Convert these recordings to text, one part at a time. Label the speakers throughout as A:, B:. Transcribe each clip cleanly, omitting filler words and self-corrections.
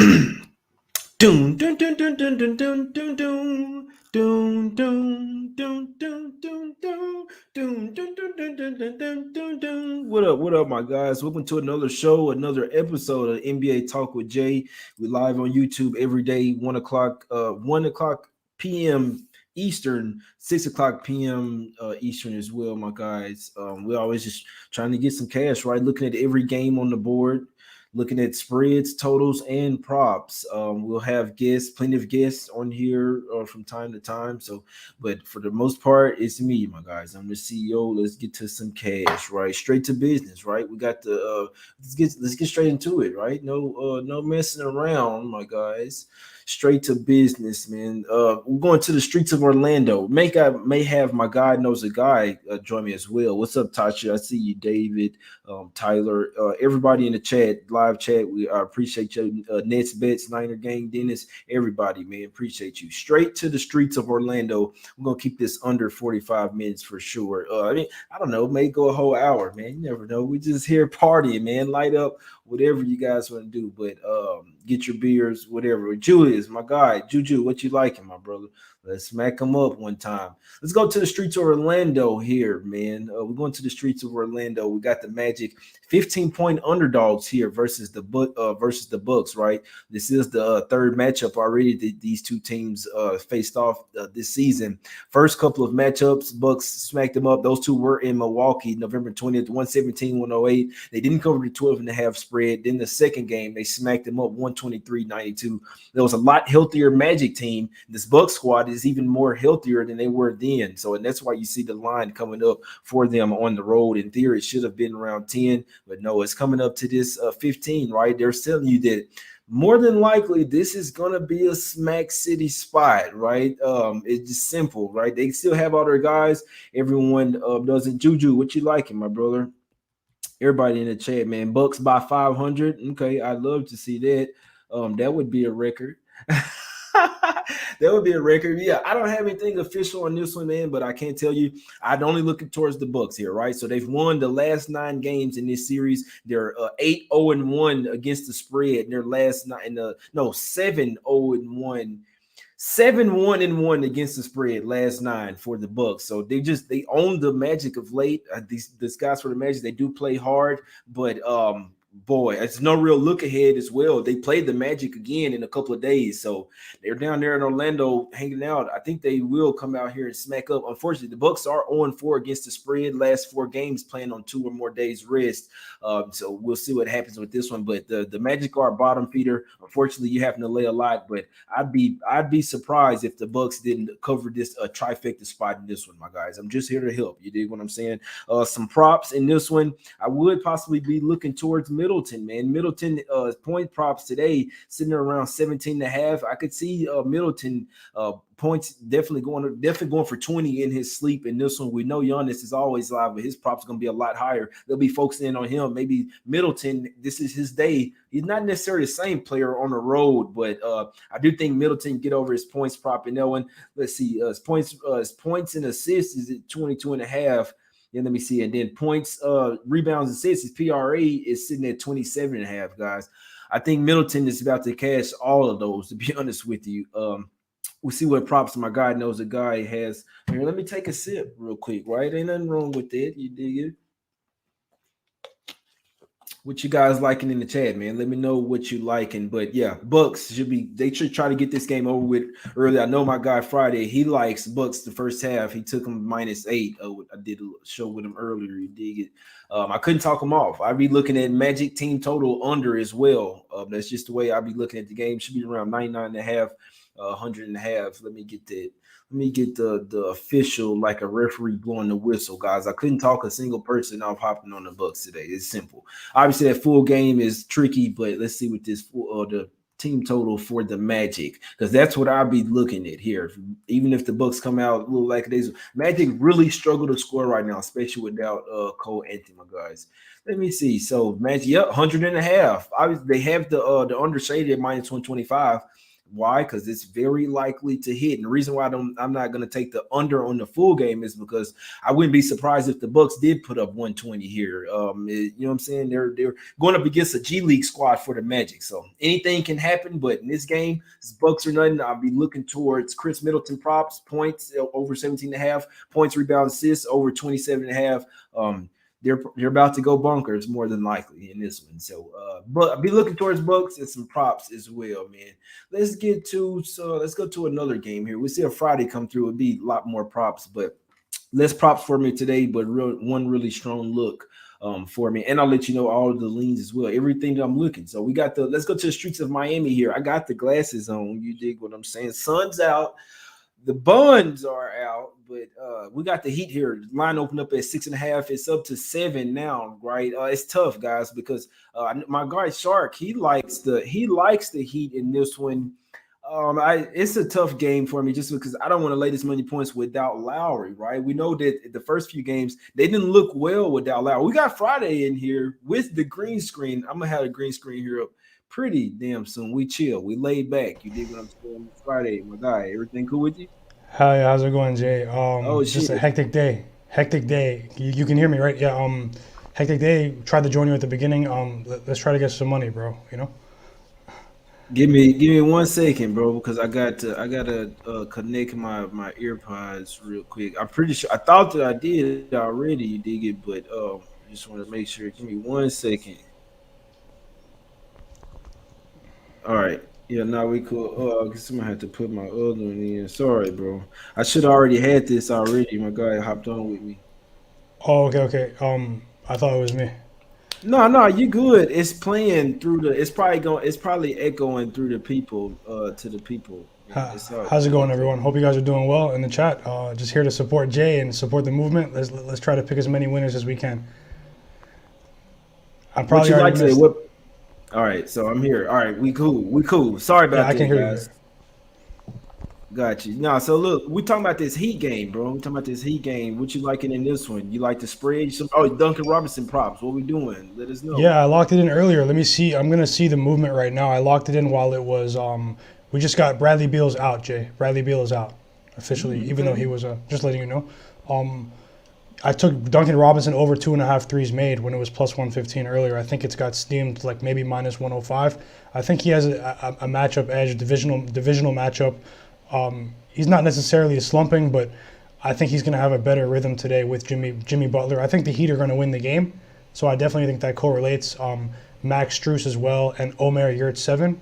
A: Doom, dun, dun, dun, dun, dun, dun, dun, dun. Doom, doom, doom, doom, doom, doom, doom, dun, dun, dun, dun, dun, dun, dun, dun. What up, my guys? Welcome to another show, another episode of NBA Talk with Jay. We live on YouTube every day, 1 o'clock p.m. Eastern, 6 o'clock p.m. Eastern as well, my guys. We're always just trying to get some cash, right? Looking at every game on the board, looking at spreads, totals, and props. We'll have guests, plenty of guests on here from time to time. So, but for the most part, it's me, my guys. I'm the CEO. Let's get to some cash, right? Straight to business, right? We got the let's get straight into it, right? No messing around, my guys. Straight to business, man. We're going to the streets of Orlando. May have my guy knows a guy join me as well. What's up, Tasha? I see you, David, Tyler, everybody in the chat, live chat. We appreciate you, Nets, Bets, Niner Gang, Dennis, everybody, man. Appreciate you. Straight to the streets of Orlando. We're gonna keep this under 45 minutes for sure. I don't know, may go a whole hour, man. You never know. We just here partying, man. Light up whatever you guys want to do, but get your beers, whatever. Julius, my guy, Juju, what you liking, my brother? Let's smack him up one time. Let's go to the streets of Orlando here, man. We're going to the streets of Orlando. We got the Magic 15-point underdogs here versus the Bucks, right? This is the third matchup already that these two teams faced off this season. First couple of matchups, Bucks smacked them up. Those two were in Milwaukee, November 20th, 117-108. They didn't cover the 12.5 spread. Then the second game, they smacked them up 123-92. There was a lot healthier Magic team. This Bucks squad is even more healthier than they were then. So, and that's why you see the line coming up for them on the road. In theory, it should have been around 10, but no, it's coming up to this 15, right? They're telling you that more than likely this is going to be a smack city spot, right? It's just simple, right? They still have all their guys. Everyone doesn't. Juju, what you liking, my brother? Everybody in the chat, man. Bucks by 500. Okay, I'd love to see that. That would be a record. That would be a record. Yeah, I don't have anything official on this one, man, but I can't tell you. I'd only look towards the Bucks here, right? So they've won the last 9 games in this series. They're 8-0-1 against the spread. Their last 9, 7-0-1. 7-1-1 against the spread last 9 for the Bucks. So they own the Magic of late. These guys for the Magic, they do play hard, but boy, it's no real look ahead as well. They played the Magic again in a couple of days, so they're down there in Orlando hanging out. I think they will come out here and smack up. Unfortunately, the Bucks are 0-4 against the spread. Last 4 games playing on 2 or more days rest. So we'll see what happens with this one. But the Magic are bottom feeder. Unfortunately, you have to lay a lot. But I'd be surprised if the Bucks didn't cover this trifecta spot in this one, my guys. I'm just here to help. You dig what I'm saying? Some props in this one. I would possibly be looking towards Middleton, man. Middleton point props today sitting around 17.5. I could see Middleton points definitely going for 20 in his sleep in this one. We know Giannis is always live, but his props going to be a lot higher. They'll be focusing in on him. Maybe Middleton, this is his day. He's not necessarily the same player on the road, but I do think Middleton get over his points prop in that one. Let's see, his points and assists is at 22.5. Yeah, let me see. And then points, rebounds, assists, his PRA is sitting at 27.5, guys. I think Middleton is about to cash all of those, to be honest with you. We'll see what props my guy knows a guy has. Here, let me take a sip real quick, right? Ain't nothing wrong with that. You dig it? What you guys liking in the chat, man? Let me know what you liking. But yeah, Bucks they should try to get this game over with early. I know my guy Friday, he likes Bucks the first half. He took them -8. I did a show with him earlier. You dig it? I couldn't talk him off. I'd be looking at Magic team total under as well. That's just the way I'd be looking at the game. Should be around 99.5, 100.5. Let me get that. Let me get the official, like a referee blowing the whistle, guys. I couldn't talk a single person off hopping on the Bucks today. It's simple. Obviously, that full game is tricky, but let's see what this the team total for the Magic, because that's what I'll be looking at here. Even if the Bucks come out a little like this, Magic really struggle to score right now, especially without Cole Anthony, my guys. Let me see. So Magic, 100.5. Obviously, they have the undershaded at -125. Why? Because it's very likely to hit. And the reason why I'm not going to take the under on the full game is because I wouldn't be surprised if the Bucks did put up 120 here. You know what I'm saying? They're going up against a G League squad for the Magic, so anything can happen. But in this game, it's Bucks or nothing. I'll be looking towards Chris Middleton props, points over 17 and a half, points, rebounds, assists over 27 and a half. They're about to go bonkers more than likely in this one. So, but I'll be looking towards Bucks and some props as well, man. Let's go to another game here. We see a Friday come through. It'd be a lot more props, but less props for me today. But one really strong look for me, and I'll let you know all of the leans as well. Everything that I'm looking. So we got let's go to the streets of Miami here. I got the glasses on. You dig what I'm saying? Sun's out. The buns are out, but we got the Heat here. Line opened up at 6.5. It's up to 7 now, right? It's tough, guys, because my guy Shark, he likes the Heat in this one. It's a tough game for me just because I don't want to lay this many points without Lowry, right? We know that the first few games they didn't look well without Lowry. We got Friday in here with the green screen. I'm gonna have the green screen here up pretty damn soon. We chill. We laid back. You dig what I'm saying? Friday, my guy. Everything cool with you?
B: Hi, how's it going, Jay?
A: Oh
B: Just a
A: shit.
B: hectic day. Hectic day. You can hear me, right? Yeah. Hectic day. Tried to join you at the beginning. Let's try to get some money, bro. You know.
A: Give me 1 second, bro, because I gotta connect my earpods real quick. I'm pretty sure I thought that I did already. You dig it, but just want to make sure. Give me 1 second. All right. Yeah, now we cool. I guess I'm gonna have to put my other one in. Sorry, bro. I should have already had this already. My guy hopped on with me.
B: Oh, okay, okay. I thought it was me.
A: No, no, you good. It's playing through the. It's probably going. It's probably echoing through the people. To the people. Yeah, it's all
B: How's it going,
A: echo.
B: everyone? Hope you guys are doing well in the chat. Just here to support Jay and support the movement. Let's try to pick as many winners as we can. I
A: What
B: probably
A: you
B: already
A: like today?
B: missed.
A: What? All right, so I'm here. All right, we cool. We cool. Sorry
B: Yeah,
A: about
B: I can
A: that,
B: hear you.
A: guys. Got you. Now, so look, we talking about this Heat game, bro. We talking about this Heat game. What you liking in this one? You like the spread? Duncan Robinson props. What we doing? Let us know.
B: Yeah, I locked it in earlier. Let me see. I'm gonna see the movement right now. I locked it in while it was. We just got Bradley Beal's out, Jay. Bradley Beal is out officially, even though
A: Okay.
B: he was just letting you know. Um, I took Duncan Robinson over 2.5 threes made when it was plus 115 earlier. I think it's got steamed like maybe minus 105. I think he has a matchup edge, divisional matchup. He's not necessarily slumping, but I think he's going to have a better rhythm today with Jimmy Butler. I think the Heat are going to win the game, so I definitely think that correlates. Max Strus as well, and Omer Yurtseven.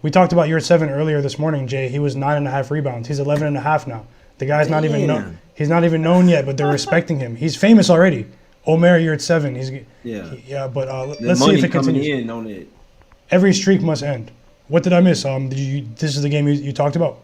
B: We talked about Yurtseven earlier this morning, Jay. He was 9.5 rebounds. He's 11.5 now. The guy's not even known.
A: Damn.
B: He's not even known yet, but they're respecting him. He's famous already. Omer Yurtseven.
A: Yeah.
B: Yeah, but
A: The
B: let's see if
A: money
B: it
A: coming
B: continues.
A: in on it.
B: Every streak must end. What did I miss? This is the game you talked about.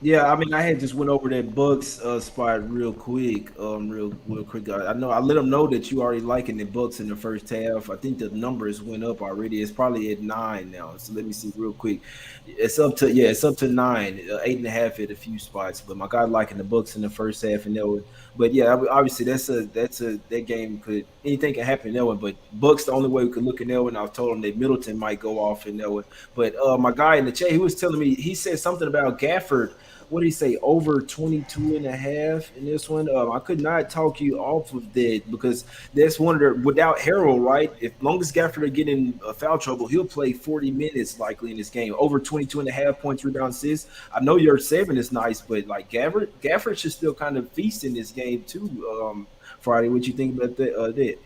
A: Yeah, I mean, I had just went over that Bucks spot real quick, real quick. I know I let them know that you already liking the Bucks in the first half. I think the numbers went up already. It's probably at 9 now. So let me see real quick. It's up to 9, 8.5 at a few spots. But my guy liking the Bucks in the first half and that one. But yeah, obviously that game could anything can happen in that one. But Bucks the only way we could look in that one. I told him that Middleton might go off in that one. But my guy in the chat, he was telling me he said something about Gafford. What did he say? Over 22 and a half in this one. I could not talk you off of that because that's one of the without Harold, right? If long as Gafford are getting foul trouble, he'll play 40 minutes likely in this game. Over 22 and a half points, rebound, assists. I know your 7 is nice, but like Gafford should still kind of feast in this game too. Friday, what you think about that?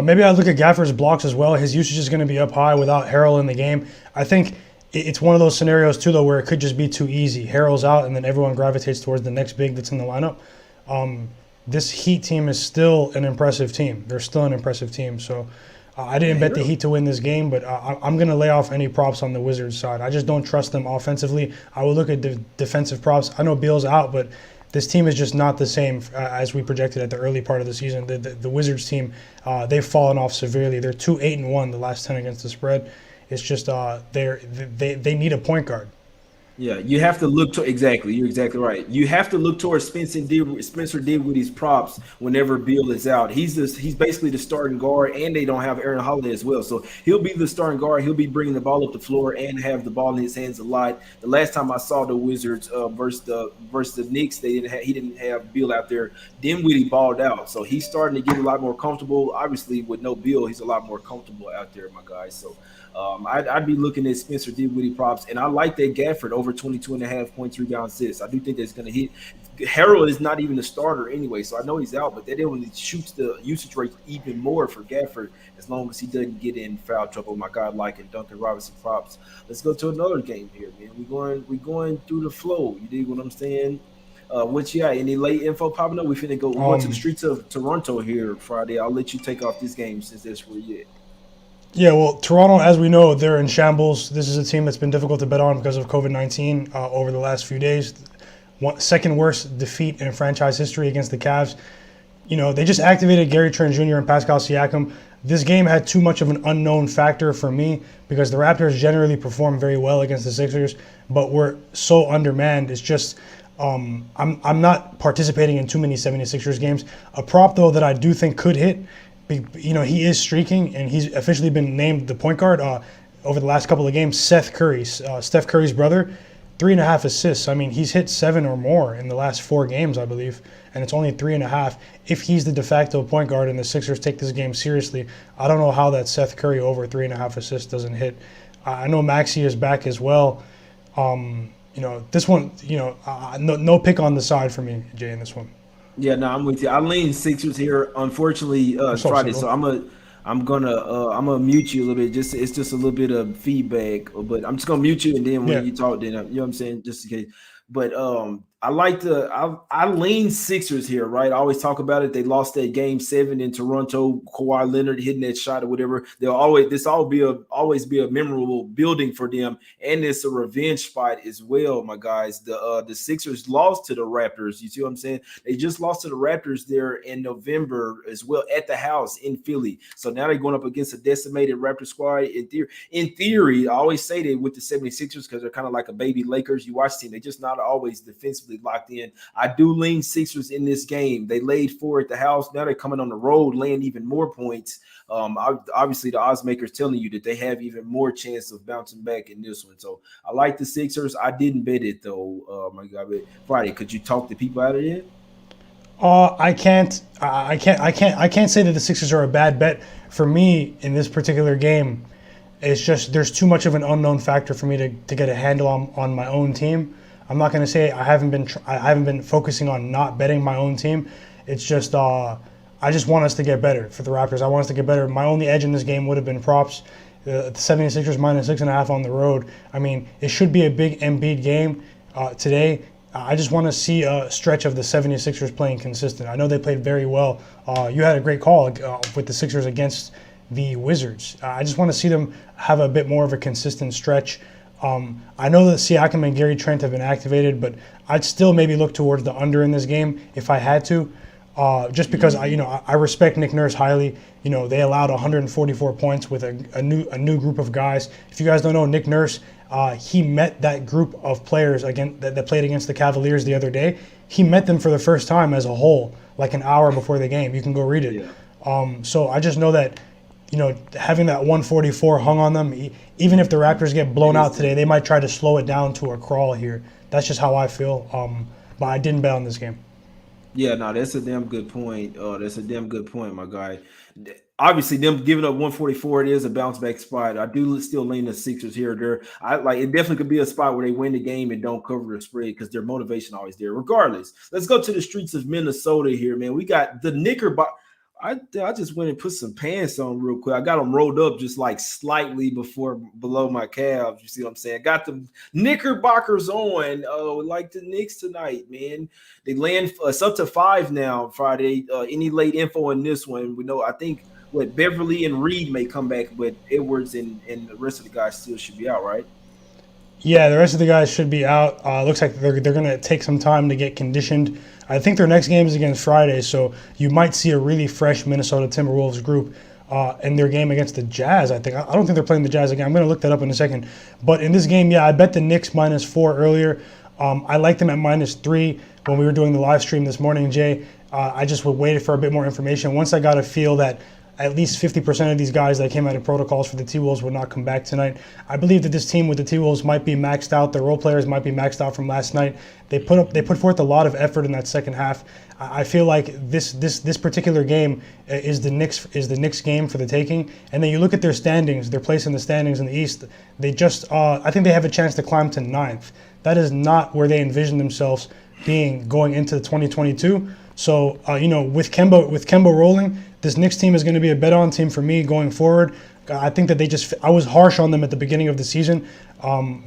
B: Maybe I look at Gafford's blocks as well. His usage is going to be up high without Harrell in the game. I think it's one of those scenarios too, though, where it could just be too easy. Harrell's out, and then everyone gravitates towards the next big that's in the lineup. This Heat team is still an impressive team. They're still an impressive team. So I didn't bet the Heat to win this game, but I'm going to lay off any props on the Wizards side. I just don't trust them offensively. I will look at defensive props. I know Beal's out, but this team is just not the same as we projected at the early part of the season. The Wizards team, they've fallen off severely. They're 2-8-1 the last 10 against the spread. It's just they need a point guard.
A: Yeah, you have to look to exactly. You're exactly right. You have to look towards Spencer Dinwiddie's props whenever Beal is out. He's basically the starting guard, and they don't have Aaron Holiday as well. So he'll be the starting guard. He'll be bringing the ball up the floor and have the ball in his hands a lot. The last time I saw the Wizards versus the Knicks, he didn't have Beal out there. Dinwiddie balled out, so he's starting to get a lot more comfortable. Obviously, with no Beal, he's a lot more comfortable out there, my guys. So I'd be looking at Spencer Dinwiddie props, and I like that Gafford over 22 and a half points, rebounds, assists. I do think that's going to hit. Harold is not even a starter anyway, so I know he's out, but that only shoots the usage rate even more for Gafford as long as he doesn't get in foul trouble. My God, like and Duncan Robinson props. Let's go to another game here, man. We going through the flow. You dig what I'm saying? What you got? Any late info popping up? We're going to the streets of Toronto here Friday. I'll let you take off this game since that's where you at.
B: Yeah, well, Toronto, as we know, they're in shambles. This is a team that's been difficult to bet on because of COVID-19 over the last few days. Second worst defeat in franchise history against the Cavs. You know, they just activated Gary Trent Jr. and Pascal Siakam. This game had too much of an unknown factor for me because the Raptors generally perform very well against the Sixers, but we're so undermanned. It's just I'm not participating in too many 76ers games. A prop, though, that I do think could hit, you know, he is streaking, and he's officially been named the point guard over the last couple of games. Steph Curry's brother, 3.5 assists. I mean, he's hit 7 or more in the last 4 games, I believe, and it's only 3.5. If he's the de facto point guard and the Sixers take this game seriously, I don't know how that Seth Curry over 3.5 assists doesn't hit. I know Maxey is back as well. You know, this one, you know, no pick on the side for me, Jay, in this one.
A: Yeah, no, I'm with you. I lean Sixers here. Unfortunately,
B: What's up,
A: Friday,
B: Single?
A: so I'm gonna mute you a little bit. It's just a little bit of feedback, but I'm just gonna mute you, and then
B: Yeah.
A: when you talk, then you know what I'm saying, just in case. But I lean Sixers here, right? I always talk about it. They lost that game 7 in Toronto. Kawhi Leonard hitting that shot or whatever. They'll always be a memorable building for them, and it's a revenge spot as well, my guys. The Sixers lost to the Raptors. You see what I'm saying? They just lost to the Raptors there in November as well at the house in Philly. So now they're going up against a decimated Raptor squad. In theory, I always say that with the 76ers because they're kind of like a baby Lakers. You watch the team, they're just not always defensively locked in. I do lean Sixers in this game. They laid 4 at the house. Now they're coming on the road, laying even more points. Obviously, the odds makers telling you that they have even more chance of bouncing back in this one. So I like the Sixers. I didn't bet it though. My God, but Friday, could you talk the people out of it?
B: I can't say that the Sixers are a bad bet for me in this particular game. It's just there's too much of an unknown factor for me to get a handle on my own team. I'm not going to say I haven't been focusing on not betting my own team. It's just I just want us to get better for the Raptors. I want us to get better. My only edge in this game would have been props. The 76ers minus 6.5 on the road. I mean, it should be a big Embiid game today. I just want to see a stretch of the 76ers playing consistent. I know they played very well. You had a great call with the Sixers against the Wizards. I just want to see them have a bit more of a consistent stretch. I know that Siakam and Gary Trent have been activated, but I'd still maybe look towards the under in this game if I had to. Just because I respect Nick Nurse highly. You know, they allowed 144 points with a new group of guys. If you guys don't know, Nick Nurse, he met that group of players that played against the Cavaliers the other day. He met them for the first time as a whole, like an hour before the game. You can go read it.
A: Yeah.
B: So I just know that, you know, having that 144 hung on them, even if the Raptors get blown out today, they might try to slow it down to a crawl here. That's just how I feel. But I didn't bet on this game.
A: Yeah, no, that's a damn good point. That's a damn good point, my guy. Obviously, them giving up 144, it is a bounce back spot. I do still lean the Sixers here or there. I like it. Definitely could be a spot where they win the game and don't cover the spread because their motivation always there. Regardless, let's go to the streets of Minnesota here, man. We got the Knickerbocker. I just went and put some pants on real quick. I got them rolled up just like slightly below my calves. You see what I'm saying? Got the Knickerbockers on. Like the Knicks tonight, man. They land it's up to 5 now Friday. Any late info on this one? We know I think what Beverly and Reed may come back, but Edwards and the rest of the guys still should be out, right?
B: Yeah, the rest of the guys should be out. Looks like they're going to take some time to get conditioned. I think their next game is against Friday, so you might see a really fresh Minnesota Timberwolves group. in their game against the Jazz. I don't think they're playing the Jazz again. I'm going to look that up in a second. But in this game, yeah, I bet the Knicks -4 earlier. I liked them at -3 when we were doing the live stream this morning, Jay. I just waited for a bit more information. Once I got a feel that at least 50% of these guys that came out of protocols for the T-Wolves would not come back tonight, I believe that this team with the T-Wolves might be maxed out. The role players might be maxed out from last night. They put forth a lot of effort in that second half. I feel like this particular game is the Knicks game for the taking. And then you look at their standings, their place in the standings in the East. They just I think they have a chance to climb to 9th. That is not where they envision themselves being going into 2022. So with Kemba rolling, this Knicks team is going to be a bet-on team for me going forward. I think that I was harsh on them at the beginning of the season,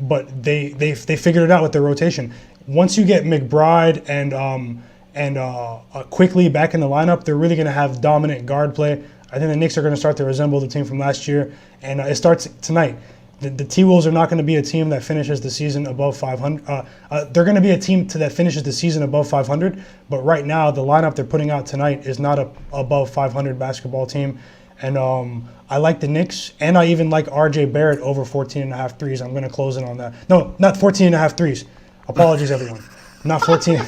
B: but they figured it out with their rotation. Once you get McBride and Quickly back in the lineup, they're really going to have dominant guard play. I think the Knicks are going to start to resemble the team from last year, and it starts tonight. The T-Wolves are not going to be a team that finishes the season above 500. They're going to be a team that finishes the season above 500. But right now, the lineup they're putting out tonight is not a above 500 basketball team. And I like the Knicks, and I even like R.J. Barrett over 14.5 threes. I'm going to close in on that. No, not 14.5 threes. Apologies, everyone. Not 14.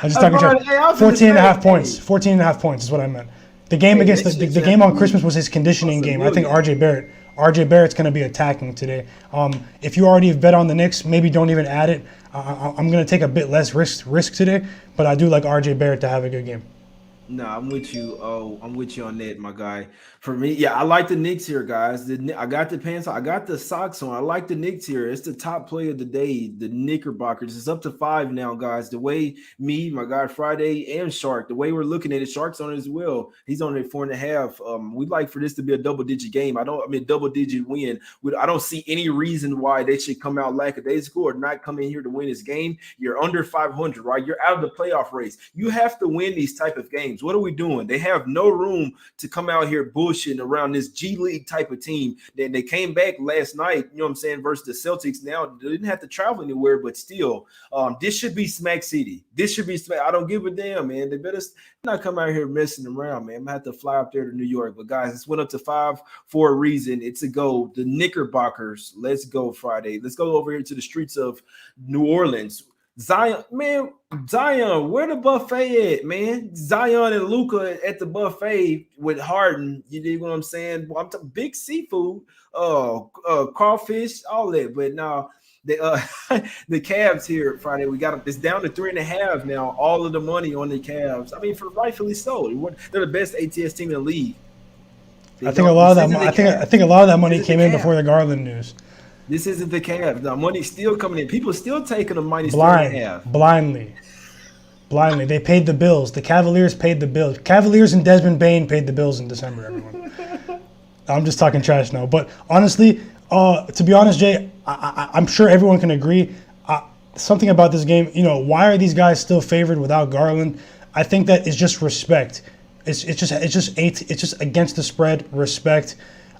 B: I'm just talking trash. 14.5 points. 14.5 points is what I meant. The game against the game on Christmas was his conditioning game. I think R.J. Barrett's going to be attacking today. If you already bet on the Knicks, maybe don't even add it. I'm going to take a bit less risk today, but I do like R.J. Barrett to have a good game.
A: No, I'm with you. Oh, I'm with you on that, my guy. For me, yeah, I like the Knicks here, guys. I got the pants on. I got the socks on. I like the Knicks here. It's the top play of the day, the Knickerbockers. It's up to 5 now, guys. The way me, my guy Friday, and Shark, the way we're looking at it, Shark's on it as well. He's on it 4.5. We'd like for this to be a double-digit game. Double-digit win. I don't see any reason why they should come out lackadaisical or not come in here to win this game. You're under 500, right? You're out of the playoff race. You have to win these type of games. What are we doing? They have no room to come out here bullshitting around this G League type of team. They came back last night, you know what I'm saying, versus the Celtics. Now they didn't have to travel anywhere, but still, this should be Smack City. This should be Smack. I don't give a damn, man. They better not come out here messing around, man. I'm gonna have to fly up there to New York. But guys, this went up to 5 for a reason. It's a go. The Knickerbockers. Let's go Friday. Let's go over here to the streets of New Orleans. Zion, where the buffet at, man? Zion and Luka at the buffet with Harden. You dig what I'm saying? I'm talking big seafood, crawfish, all that. But now the Cavs here Friday. We got them. It's down to 3.5 now. All of the money on the Cavs. I mean, for rightfully so. They're the best ATS team in the league.
B: I think a lot of that money came in before the Garland news.
A: This isn't the Cavs. The money's still coming in. People still taking the money
B: blindly. They paid the bills. The Cavaliers paid the bills. Cavaliers and Desmond Bane paid the bills in December, everyone. I'm just talking trash now. But honestly, to be honest, Jay, I'm sure everyone can agree. Something about this game, why are these guys still favored without Garland? I think that is just respect. It's just against the spread, respect.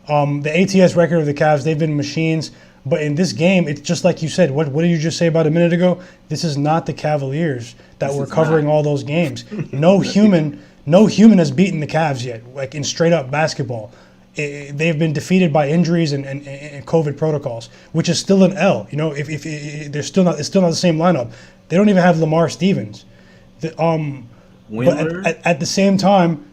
B: The ATS record of the Cavs, they've been machines. But in this game, it's just like you said. What did you just say about a minute ago? This is not the Cavaliers that were covering all those games. No human has beaten the Cavs yet, like in straight up basketball. They've been defeated by injuries and COVID protocols, which is still an L. If it's still not the same lineup. They don't even have Lamar Stevens. But at the same time,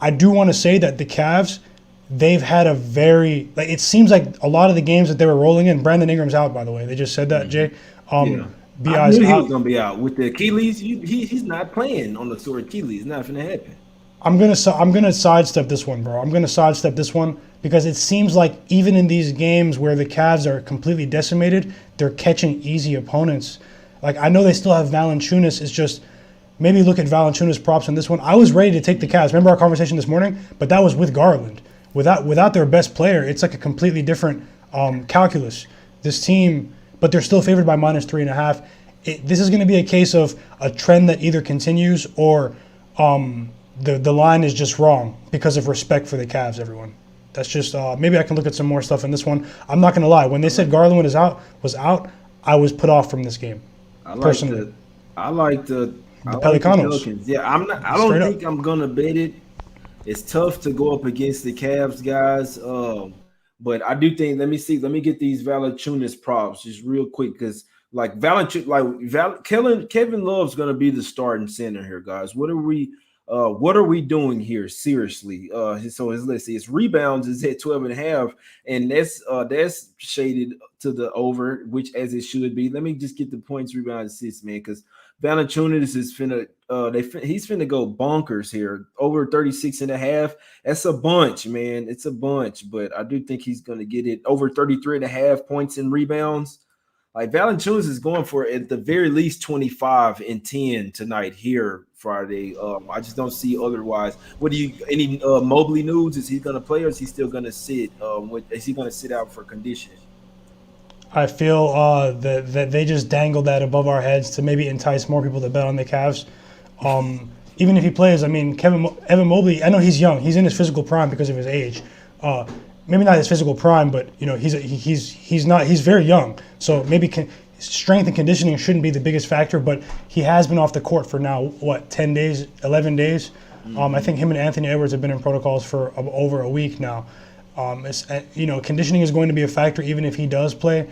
B: I do want to say that the Cavs, they've had a very it seems like a lot of the games that they were rolling in. Brandon Ingram's out, by the way. They just said that, Jay.
A: I knew he was gonna be out with the Achilles. He's not playing on the sore Achilles. It's not gonna happen.
B: I'm gonna sidestep this one, bro. I'm gonna sidestep this one because it seems like even in these games where the Cavs are completely decimated, they're catching easy opponents. Like I know they still have Valanciunas. It's just maybe look at Valanciunas props on this one. I was ready to take the Cavs. Remember our conversation this morning? But that was with Garland. Without their best player, it's like a completely different calculus. This team, but they're still favored by -3.5. This is going to be a case of a trend that either continues or the line is just wrong because of respect for the Cavs, everyone. That's just maybe I can look at some more stuff in this one. I'm not going to lie. When they said Garland was out, I was put off from this game. Personally.
A: I like the Pelicans. Yeah, I don't think I'm going to bet it. It's tough to go up against the Cavs guys. But I do think let me get these Valanciunas props just real quick because like Kevin Love's gonna be the starting center here, guys. What are we doing here? Seriously. Let's see, his rebounds is at 12 and a half, and that's shaded to the over, which as it should be. Let me just get the points, rebounds, assists, man, because Valanciunas is finna he's finna go bonkers here. Over 36 and a half. That's a bunch, man. It's a bunch, but I do think he's gonna get it over 33 and a half points and rebounds. Like Valanciunas is going for at the very least 25 and 10 tonight here Friday. I just don't see otherwise. What do you any Mobley news? Is he gonna play or is he still gonna sit? Is he gonna sit out for conditioning?
B: I feel that they just dangled that above our heads to maybe entice more people to bet on the Cavs. Even if he plays, I mean, Evan Mobley, I know he's young. He's in his physical prime because of his age. Maybe not his physical prime, but you know, he's very young. So maybe strength and conditioning shouldn't be the biggest factor. But he has been off the court for now 10 days, 11 days. I think him and Anthony Edwards have been in protocols for over a week now. Conditioning is going to be a factor even if he does play.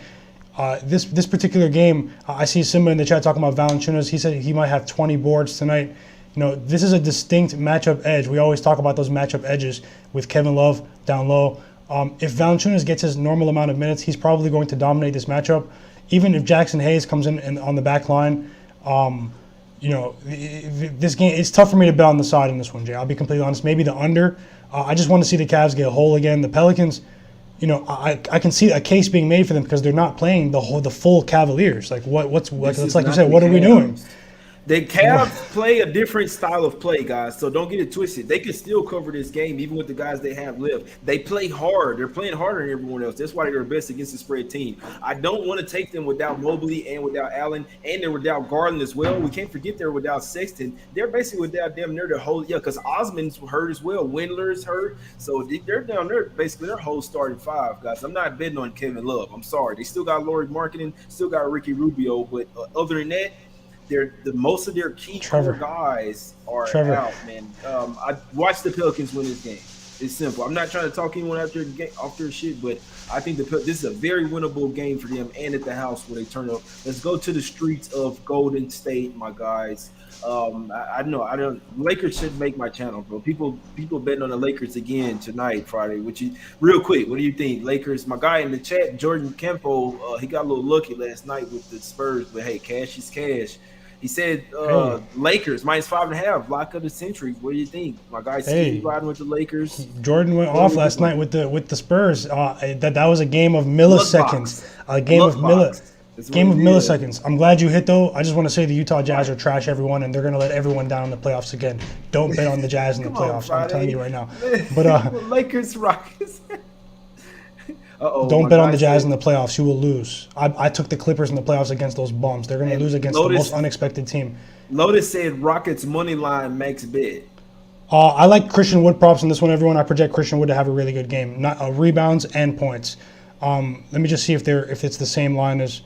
B: This particular game, I see Simba in the chat talking about Valanciunas. He said he might have 20 boards tonight. You know, this is a distinct matchup edge. We always talk about those matchup edges with Kevin Love down low. If Valanciunas gets his normal amount of minutes, he's probably going to dominate this matchup. Even if Jackson Hayes comes in on the back line, this game, it's tough for me to bet on the side in this one, Jay. I'll be completely honest. Maybe the under. I just want to see the Cavs get whole again. The Pelicans, I can see a case being made for them because they're not playing the full Cavaliers. Like it's like you said, what are we doing?
A: The Cavs play a different style of play, guys. So don't get it twisted. They can still cover this game, even with the guys they have left. They play hard. They're playing harder than everyone else. That's why they're best against the spread team. I don't want to take them without Mobley and without Allen, and they're without Garland as well. We can't forget they're without Sexton. They're basically without damn near the whole because Osman's hurt as well. Windler's hurt, so they're down there basically their whole starting five, guys. I'm not betting on Kevin Love. I'm sorry. They still got Lauri Markkanen, still got Ricky Rubio, but other than that. Most of their key core guys are out, man. I watched the Pelicans win this game. It's simple. I'm not trying to talk anyone off their shit, but I think this is a very winnable game for them and at the house where they turn up. Let's go to the streets of Golden State, my guys. I don't. Lakers should make my channel, bro. People betting on the Lakers again tonight, Friday. Real quick, what do you think? Lakers. My guy in the chat, Jordan Kempo, he got a little lucky last night with the Spurs, but hey, cash is cash. He said Lakers minus 5.5, lock of the century. What do you think? My guy Steve riding with the Lakers.
B: Jordan went off last night with the Spurs. That was a game of milliseconds. A game of milliseconds. I'm glad you hit though. I just want to say the Utah Jazz are trash, everyone, and they're gonna let everyone down in the playoffs again. Don't bet on the Jazz in the playoffs. I'm telling you right now. But
A: Lakers Rockets.
B: Don't bet on the Jazz in the playoffs. You will lose. I took the Clippers in the playoffs against those bums. They're going to lose against the most unexpected team.
A: Lotus said Rockets money line max bet.
B: I like Christian Wood props in this one, everyone. I project Christian Wood to have a really good game, not rebounds and points. Let me just see if it's the same line as.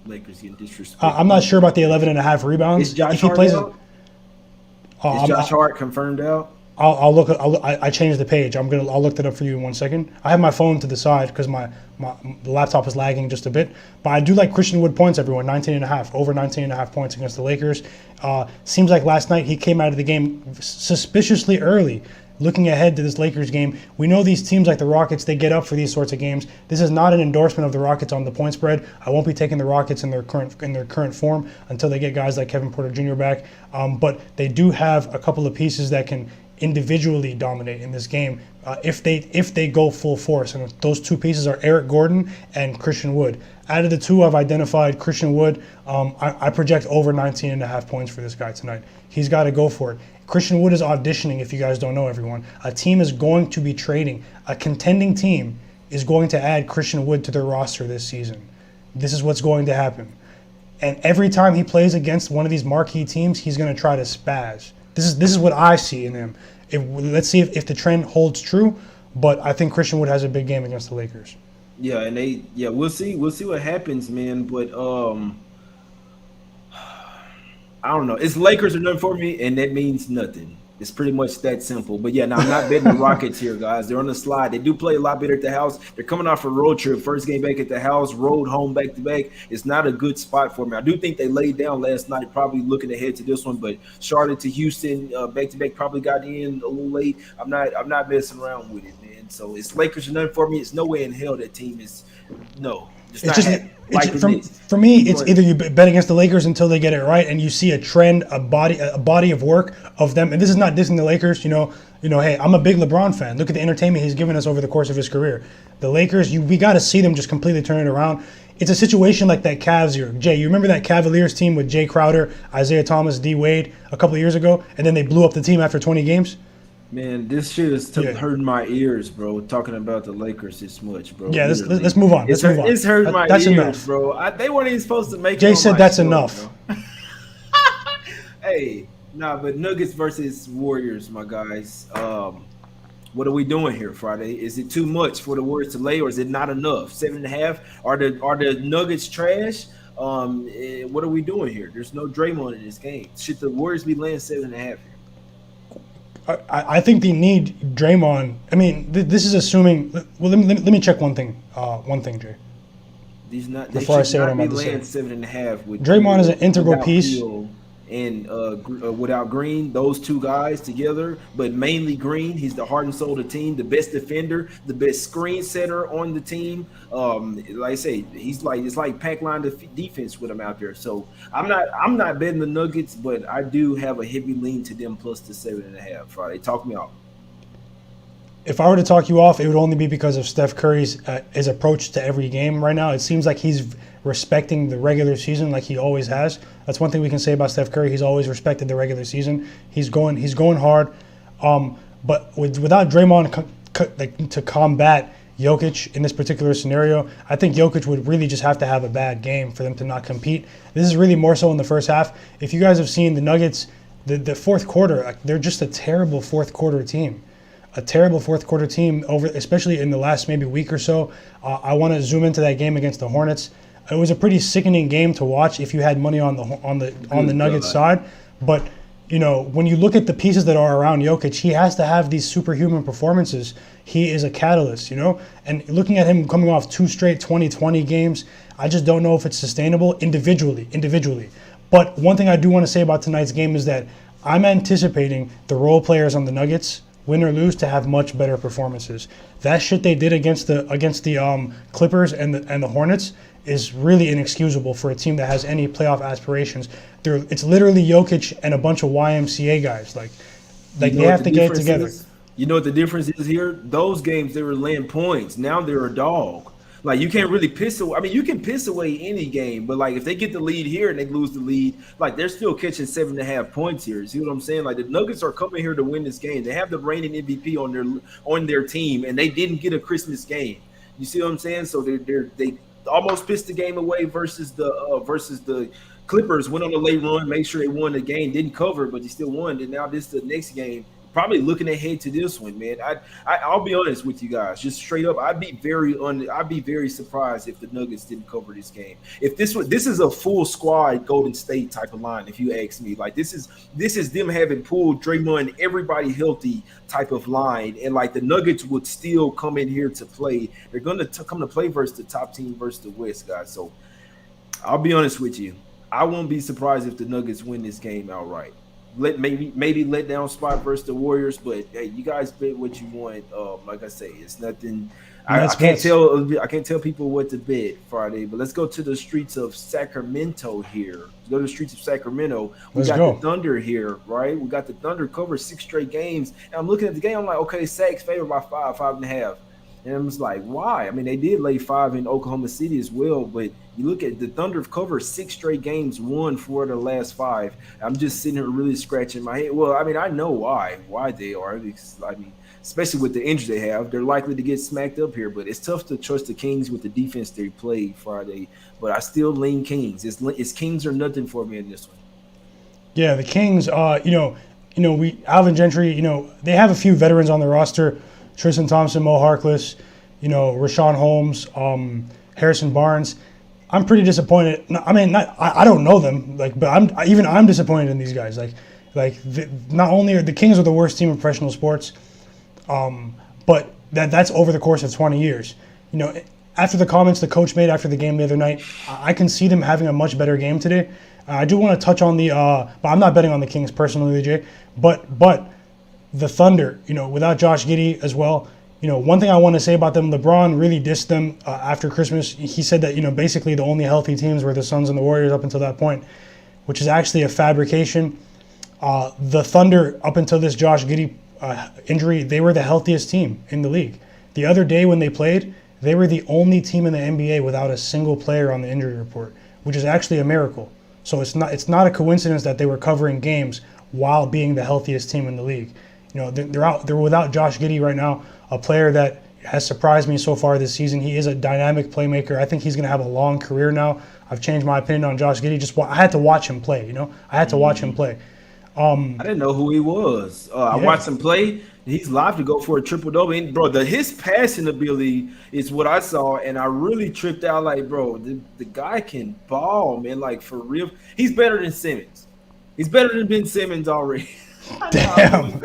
A: Lakers getting disrespected.
B: I'm not sure about the 11.5 rebounds.
A: Is Josh Hart out? Is Josh Hart confirmed out?
B: I'll look. I changed the page. I'll look that up for you in 1 second. I have my phone to the side because the laptop is lagging just a bit. But I do like Christian Wood points, everyone. 19.5, over 19.5 points against the Lakers. Seems like last night he came out of the game suspiciously early. Looking ahead to this Lakers game, we know these teams like the Rockets, they get up for these sorts of games. This is not an endorsement of the Rockets on the point spread. I won't be taking the Rockets in their current form until they get guys like Kevin Porter Jr. back. But they do have a couple of pieces that can individually dominate in this game if they go full force, and those two pieces are Eric Gordon and Christian Wood. Out of the two, I've identified Christian Wood. I project over 19.5 points for this guy tonight. He's got to go for it. Christian Wood is auditioning, if you guys don't know, everyone. A team is going to be trading. A contending team is going to add Christian Wood to their roster this season. This is what's going to happen. And every time he plays against one of these marquee teams, he's going to try to spaz. This is what I see in him. Let's see if the trend holds true, but I think Christian Wood has a big game against the Lakers.
A: Yeah, and we'll see what happens, man. But I don't know. It's Lakers or nothing for me, and that means nothing. It's pretty much that simple. But yeah, no, I'm not betting the Rockets here, guys. They're on the slide. They do play a lot better at the house. They're coming off a road trip. First game back at the house, road home back to back. It's not a good spot for me. I do think they laid down last night, probably looking ahead to this one. But Charlotte to Houston, back to back, probably got in a little late. I'm not messing around with it, man. So it's Lakers or nothing for me. It's no way in hell that team is no.
B: It's just for me. It's either you bet against the Lakers until they get it right, and you see a trend, a body of work of them. And this is not dissing the Lakers. Hey, I'm a big LeBron fan. Look at the entertainment he's given us over the course of his career. The Lakers, we got to see them just completely turn it around. It's a situation like that Cavs year. Jay, you remember that Cavaliers team with Jay Crowder, Isaiah Thomas, D Wade a couple of years ago, and then they blew up the team after 20 games.
A: Man, this shit is hurting my ears, bro. Talking about the Lakers this much, bro.
B: Yeah, let's move on.
A: It's hurting my ears, enough. Bro. They weren't even supposed to make.
B: Jay said that's enough.
A: Hey, but Nuggets versus Warriors, my guys. What are we doing here Friday? Is it too much for the Warriors to lay, or is it not enough? 7.5. Are the Nuggets trash? What are we doing here? There's no Draymond in this game. Should the Warriors be laying 7.5 here?
B: I think they need Draymond. I mean, this is assuming. Well, let me check one thing. Jay. Before I say what I'm about to say.
A: 7.5 with
B: Draymond is an integral piece.
A: And without Green, those two guys together, but mainly Green, he's the heart and soul of the team, the best defender, the best screen setter on the team. Like I say, it's like pack line defense with him out there. So I'm not betting the Nuggets, but I do have a heavy lean to them plus the 7.5. Friday, talk me off.
B: If I were to talk you off, it would only be because of Steph Curry's his approach to every game right now. It seems like he's respecting the regular season like he always has. That's one thing we can say about Steph Curry. He's always respected the regular season. He's going hard. But without Draymond to combat Jokic in this particular scenario, I think Jokic would really just have to have a bad game for them to not compete. This is really more so in the first half. If you guys have seen the Nuggets, the fourth quarter, they're just a terrible fourth quarter team. A terrible fourth quarter team, especially in the last maybe week or so. I want to zoom into that game against the Hornets. It was a pretty sickening game to watch if you had money on the Nuggets side. But when you look at the pieces that are around Jokic, he has to have these superhuman performances. He is a catalyst, And looking at him coming off 2 straight 2020 games, I just don't know if it's sustainable individually. But one thing I do want to say about tonight's game is that I'm anticipating the role players on the Nuggets, win or lose, to have much better performances. That shit they did against the Clippers and the Hornets is really inexcusable for a team that has any playoff aspirations. It's literally Jokic and a bunch of YMCA guys. Like they have to get it together.
A: You know what the difference is here? Those games they were laying points. Now they're a dog. Like you can't really piss away. I mean, you can piss away any game, but like if they get the lead here and they lose the lead, like they're still catching 7.5 points here. See what I'm saying? Like the Nuggets are coming here to win this game. They have the reigning MVP on their team, and they didn't get a Christmas game. You see what I'm saying? So they almost pissed the game away versus the Clippers. Went on a late run, made sure they won the game, didn't cover, but they still won. And now this is the next game. Probably looking ahead to this one, man. I'll be honest with you guys, just straight up. I'd be very surprised if the Nuggets didn't cover this game. If this is a full squad Golden State type of line, if you ask me. Like this is them having pulled Draymond, everybody healthy type of line, and like the Nuggets would still come in here to play. They're gonna come to play versus the top team versus the West, guys. So I'll be honest with you. I won't be surprised if the Nuggets win this game outright. Maybe let down spot versus the Warriors, but hey, you guys bet what you want. Like I say, it's nothing. I can't tell people what to bet Friday, but let's go to the streets of Sacramento here. Let's go to the streets of Sacramento. We got the Thunder here, right? We got the Thunder cover 6 straight games, and I'm looking at the game. I'm like, okay, Sac's favored by 5.5. And I'm just like, why? I mean, they did lay 5 in Oklahoma City as well, but you look at the Thunder cover 6 straight games, won 4 of the last 5. I'm just sitting here really scratching my head. Well, I mean, I know why they are. Because, I mean, especially with the injuries they have, they're likely to get smacked up here. But it's tough to trust the Kings with the defense they played Friday. But I still lean Kings. It's Kings or nothing for me in this one.
B: Yeah, the Kings. Alvin Gentry. They have a few veterans on the roster. Tristan Thompson, Mo Harkless, Rashawn Holmes, Harrison Barnes. I'm pretty disappointed. No, I mean, I don't know them, like, but I'm disappointed in these guys. Not only are the Kings are the worst team in professional sports, but that's over the course of 20 years. You know, after the comments the coach made after the game the other night, I can see them having a much better game today. I do want to touch on but I'm not betting on the Kings personally, Jay. But the Thunder, you know, without Josh Giddy as well. You know, one thing I want to say about them, LeBron really dissed them after Christmas. He said that, you know, basically the only healthy teams were the Suns and the Warriors up until that point, which is actually a fabrication. The Thunder, up until this Josh Giddy injury, they were the healthiest team in the league. The other day when they played, they were the only team in the NBA without a single player on the injury report, which is actually a miracle. So it's not a coincidence that they were covering games while being the healthiest team in the league. You know, they're without Josh Giddy right now, a player that has surprised me so far this season. He is a dynamic playmaker. I think he's going to have a long career now. I've changed my opinion on Josh Giddy. I had to watch him play, you know. I had to watch him play.
A: I didn't know who he was. I watched him play. He's live to go for a triple-double. Bro, his passing ability is what I saw, and I really tripped out. Like, bro, the guy can ball, man. Like, for real. He's better than Simmons. He's better than Ben Simmons already.
B: Damn.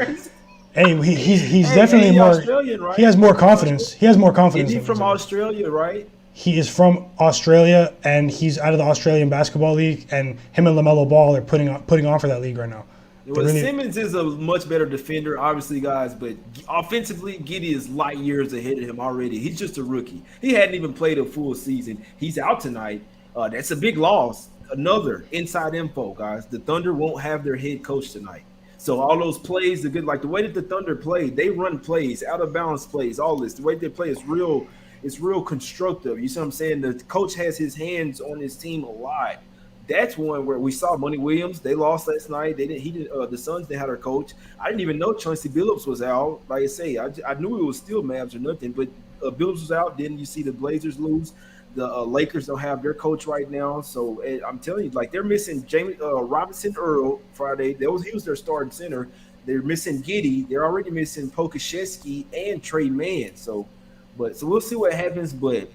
B: Hey, he's definitely more Australian, right? He has more confidence. He has more confidence.
A: Is he from Australia, right?
B: He is from Australia, and he's out of the Australian Basketball League. And him and LaMelo Ball are putting on for that league right now.
A: Well, Simmons is a much better defender, obviously, guys. But offensively, Giddy is light years ahead of him already. He's just a rookie. He hadn't even played a full season. He's out tonight. That's a big loss. Another inside info, guys. The Thunder won't have their head coach tonight. So all those plays, the way that the Thunder play, they run plays, out of balance plays, all this. The way they play is real constructive. You see what I'm saying? The coach has his hands on his team a lot. That's one where we saw Monty Williams. They lost last night. The Suns, they had their coach. I didn't even know Chauncey Billups was out. Like I say, I knew it was still Mavs or nothing, but Billups was out. Then you see the Blazers lose. The Lakers don't have their coach right now, so I'm telling you, like, they're missing Robinson Earl Friday. He was their starting center. They're missing Giddy. They're already missing Pokashevsky and Trey Mann. So we'll see what happens. But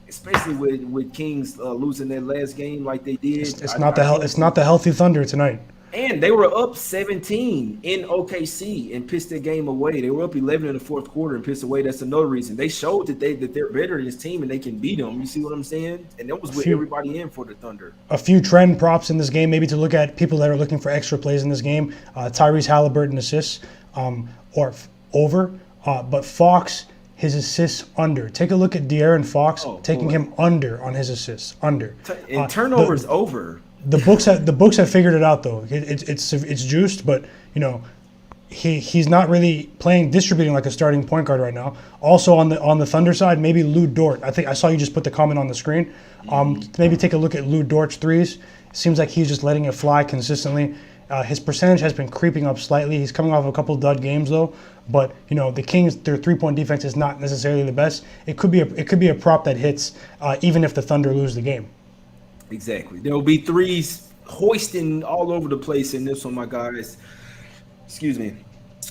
A: especially with Kings losing that last game like they did,
B: it's not the healthy Thunder tonight.
A: And they were up 17 in OKC and pissed the game away. They were up 11 in the fourth quarter and pissed away. That's another reason. They showed that they're better than this team and they can beat them. You see what I'm saying? And that was with everybody in for the Thunder.
B: A few trend props in this game, maybe to look at people that are looking for extra plays in this game. Tyrese Halliburton assists or over. But Fox, his assists under. Take a look at De'Aaron Fox taking him under on his assists. Under.
A: And turnovers over.
B: The books have figured it out though. It's juiced, but you know he's not really distributing like a starting point guard right now. Also on the Thunder side, maybe Lou Dort. I think I saw you just put the comment on the screen. Maybe take a look at Lou Dort's threes. Seems like he's just letting it fly consistently. His percentage has been creeping up slightly. He's coming off a couple dud games though. But you know the Kings, their 3-point defense is not necessarily the best. It could be a prop that hits even if the Thunder lose the game.
A: Exactly. There will be threes hoisting all over the place in this one, my guys. Excuse me.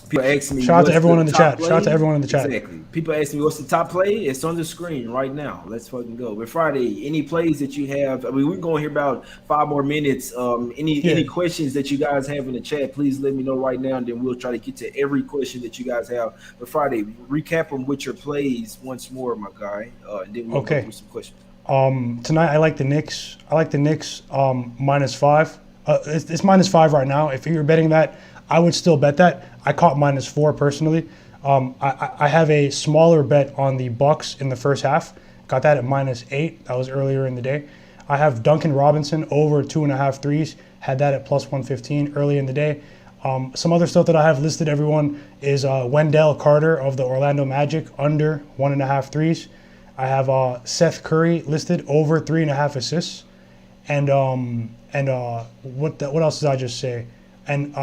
A: People ask me.
B: Shout out to everyone in the chat. Shout out to everyone in the chat.
A: Exactly. People ask me what's the top play. It's on the screen right now. Let's fucking go. But Friday, any plays that you have? I mean, we're going here about 5 more minutes. Any questions that you guys have in the chat? Please let me know right now, and then we'll try to get to every question that you guys have. But Friday, recap them with your plays once more, my guy. And then we'll go through some questions.
B: Tonight I like the Knicks. I like the Knicks -5. It's -5 right now. If you're betting that, I would still bet that. I caught -4 personally. I have a smaller bet on the Bucks in the first half. Got that at -8. That was earlier in the day. I have Duncan Robinson over 2.5 threes. Had that at +115 early in the day. Some other stuff that I have listed, everyone, is Wendell Carter of the Orlando Magic under 1.5 threes. I have Seth Curry listed over 3.5 assists, and what else did I just say? And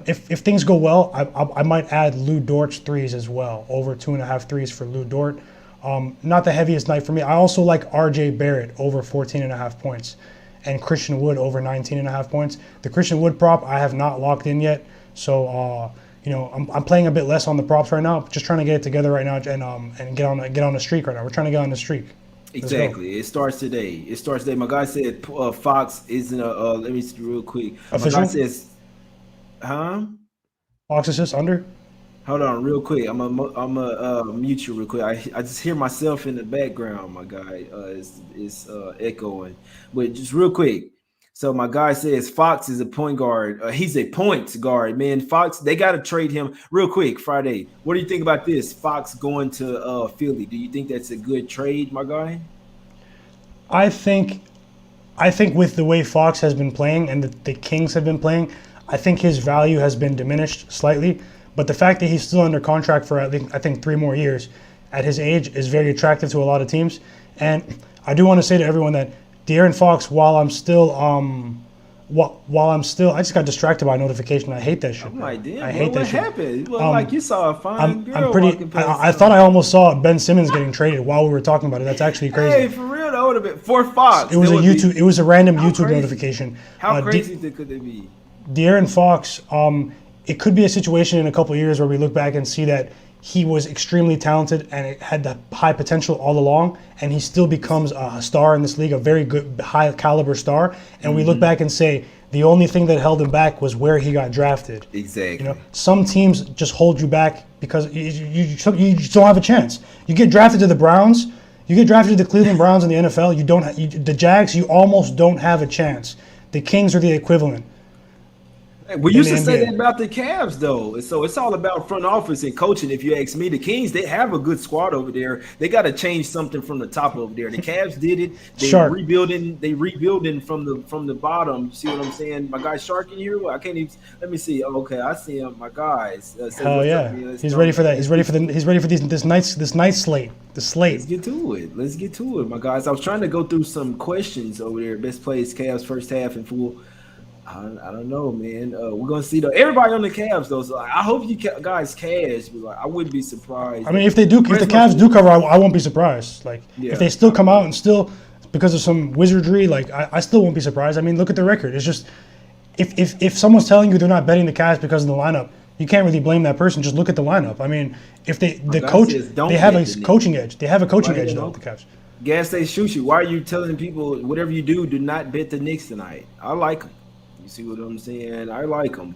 B: if things go well, I might add Lou Dort's threes as well, over 2.5 threes for Lou Dort. Not the heaviest night for me. I also like R.J. Barrett over 14.5 points, and Christian Wood over 19.5 points. The Christian Wood prop I have not locked in yet, so. You know, I'm playing a bit less on the props right now. Just trying to get it together right now and get on a streak right now. We're trying to get on a streak. Let's go.
A: Exactly. It starts today. It starts today. My guy said Fox isn't a. Let me see real quick. My guy
B: Official.
A: says, huh?
B: Fox assist under.
A: Hold on, real quick. I'm a mute you real quick. I just hear myself in the background. My guy is echoing, but just real quick. So my guy says Fox is a point guard. He's a point guard, man. Fox, they got to trade him real quick Friday. What do you think about this? Fox going to Philly. Do you think that's a good trade, my guy?
B: I think I think with the way Fox has been playing and the Kings have been playing, I think his value has been diminished slightly. But the fact that he's still under contract for I think 3 more years at his age is very attractive to a lot of teams. And I do want to say to everyone that De'Aaron Fox, while I'm still, I just got distracted by a notification. I hate that shit.
A: I'm like, damn,
B: I hate that
A: what
B: shit.
A: happened? Well, like you saw a fine girl
B: I'm pretty.
A: walking past.
B: I thought I almost saw Ben Simmons getting traded while we were talking about it. That's actually crazy.
A: Hey, for real, that would have been for Fox.
B: It was a
A: that would be-
B: YouTube. It was a random
A: How
B: YouTube
A: crazy?
B: notification.
A: How crazy could they be?
B: De'Aaron Fox, it could be a situation in a couple of years where we look back and see that he was extremely talented and it had the high potential all along, and he still becomes a star in this league, a very good, high caliber star. And we look back and say the only thing that held him back was where he got drafted.
A: Exactly.
B: You know, some teams just hold you back because you just don't have a chance. You get drafted to the Browns. You get drafted to the Cleveland Browns in the NFL. You don't. The Jags. You almost don't have a chance. The Kings are the equivalent.
A: We used to
B: in the
A: say
B: NBA.
A: that about the Cavs, though. So it's all about front office and coaching. If you ask me, the Kings, they have a good squad over there. They got to change something from the top over there. The Cavs did it. They
B: Shark.
A: rebuilding. They rebuilding from the bottom. You see what I'm saying? My guy Shark in here. I can't even. Let me see. Okay, I see him. My guys. Say
B: Hell
A: what's
B: yeah,
A: up, man. Let's
B: he's
A: go.
B: ready for that. He's ready for this night slate. The slate.
A: Let's get to it. Let's get to it, my guys. I was trying to go through some questions over there. Best plays, Cavs first half in full. I don't know, man. We're gonna see though. Everybody on the Cavs though. So I hope you guys cash. But like, I wouldn't be surprised.
B: I mean, if the Cavs do cover, I won't be surprised. Like
A: Yeah.
B: if they still come out and still because of some wizardry, like I still won't be surprised. I mean, look at the record. It's just if someone's telling you they're not betting the Cavs because of the lineup, you can't really blame that person. Just look at the lineup. I mean, if the
A: guy
B: coach
A: says don't
B: they have
A: bet
B: a
A: the
B: coaching edge. They have a coaching
A: Why
B: edge
A: you
B: though.
A: don't?
B: The Cavs.
A: Gas station Shushi, why are you telling people whatever you do not bet the Knicks tonight? I like them. You see what I'm saying? I like them.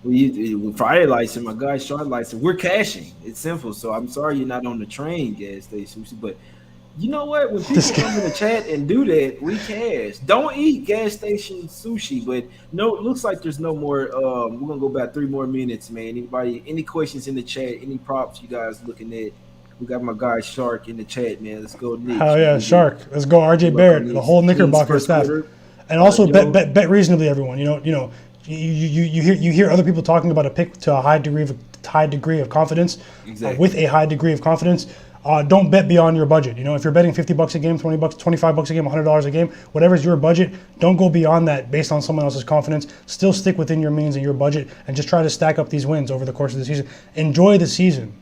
A: When Friday likes him, my guy Sean likes him. We're cashing. It's simple. So I'm sorry you're not on the train, Gas Station Sushi. But you know what? When people come in the chat and do that, we cash. Don't eat Gas Station Sushi. But no, it looks like there's no more. We're gonna go back 3 more minutes, man. Anybody? Any questions in the chat? Any props you guys looking at? We got my guy Shark in the chat, man. Let's go, Knicks.
B: Hell yeah, Shark. Let's go, RJ Barrett, the whole Knickerbocker staff. And also bet reasonably, everyone. You hear other people talking about a pick to a high degree of confidence.
A: Exactly.
B: With a high degree of confidence. Don't bet beyond your budget. You know, if you're betting $50 a game, $20, $25 a game, $100 a game, whatever's your budget, don't go beyond that based on someone else's confidence. Still stick within your means and your budget, and just try to stack up these wins over the course of the season. Enjoy the season.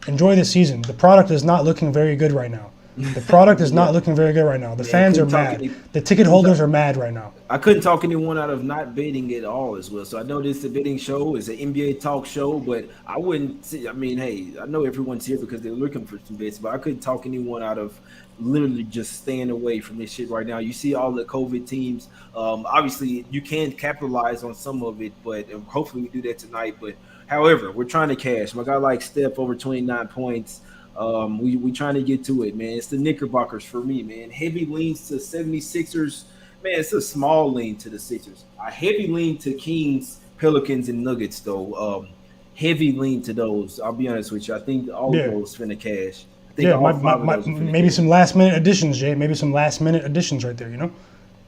B: Enjoy the season. The product is not looking very good right now. The product is not looking very good right now. The fans are mad. The ticket holders are mad right now.
A: I couldn't talk anyone out of not betting at all as well. So I know this is a betting show, it's an NBA talk show, but I wouldn't see. I mean, hey, I know everyone's here because they're looking for some bets, but I couldn't talk anyone out of literally just staying away from this shit right now. You see all the COVID teams. Obviously, you can capitalize on some of it, but hopefully we do that tonight. But however, we're trying to cash. My guy like Steph over 29 points. We trying to get to it, man. It's the Knickerbockers for me, man. Heavy leans to 76ers. Man, it's a small lean to the Sixers. A heavy lean to Kings, Pelicans, and Nuggets, though. Heavy lean to those. I'll be honest with you. I think all of those finna cash. I think all five of those are finna
B: maybe
A: cash.
B: some last minute additions, Jay. Maybe some last minute additions right there. You know,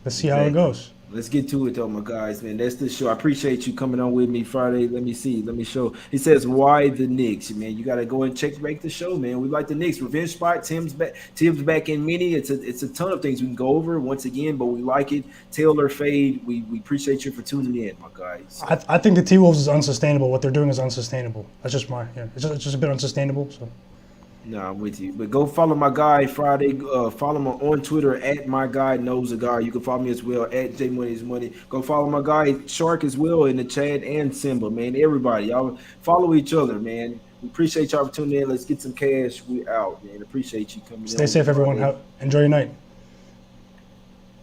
B: let's see how it goes.
A: Let's get to it, though, my guys, man. That's the show. I appreciate you coming on with me Friday. Let me see. Let me show. He says, why the Knicks? Man, you got to go and check back the show, man. We like the Knicks. Revenge spot. Tim's back in mini. It's a ton of things we can go over once again, but we like it. Taylor fade. We appreciate you for tuning in, my guys.
B: I think the T-Wolves is unsustainable. What they're doing is unsustainable. That's just it's just a bit unsustainable. So.
A: No, I'm with you. But go follow my guy Friday. Follow him on Twitter at my guy knows a guy. You can follow me as well at J Money's Money. Go follow my guy Shark as well in the chat and Simba, man. Everybody, y'all follow each other, man. We appreciate y'all for tuning in. Let's get some cash. We out, man. Appreciate you coming in.
B: Stay safe, everyone. Enjoy your night.